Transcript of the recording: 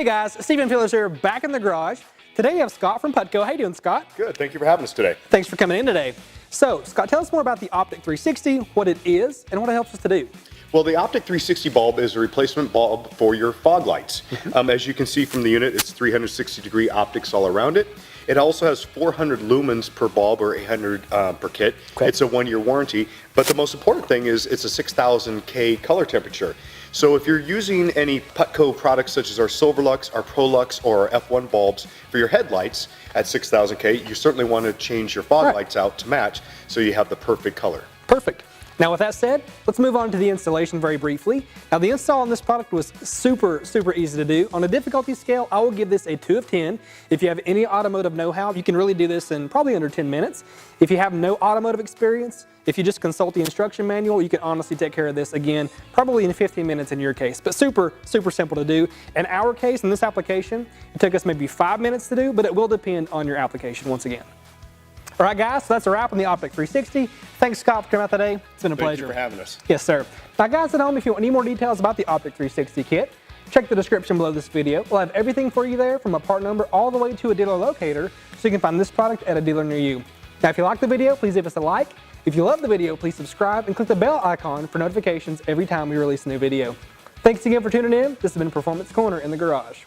Hey guys, Stephen Fielders here, back in the garage. Today we have Scott from Putco. How you doing, Scott? Good, thank you for having us today. Thanks for coming in today. So, Scott, tell us more about the Optic 360, what it is, and what it helps us to do. Well, the Optic 360 bulb is a replacement bulb for your fog lights. As you can see from the unit, it's 360-degree optics all around it. It also has 400 lumens per bulb, or 800 per kit. Okay. It's a 1-year warranty, but the most important thing is it's a 6000 K color temperature. So if you're using any Putco products such as our Silverlux, our ProLux, or our F1 bulbs for your headlights at 6000 K, you certainly want to change your fog lights out to match so you have the perfect color. Perfect. Now with that said, let's move on to the installation very briefly. Now the install on this product was super easy to do. On a difficulty scale, I will give this a 2 of 10. If you have any automotive know-how, you can really do this in probably under 10 minutes. If you have no automotive experience, if you just consult the instruction manual, you can honestly take care of this again, probably in 15 minutes in your case, but super simple to do. In our case, in this application, it took us maybe 5 minutes to do, but it will depend on your application once again. All right, guys, so that's a wrap on the Optic 360. Thanks, Scott, for coming out today. It's been a pleasure. Thank you for having us. Yes, sir. Now, guys at home, if you want any more details about the Optic 360 kit, check the description below this video. We'll have everything for you there, from a part number all the way to a dealer locator, so you can find this product at a dealer near you. Now, if you like the video, please give us a like. If you love the video, please subscribe and click the bell icon for notifications every time we release a new video. Thanks again for tuning in. This has been Performance Corner in the Garage.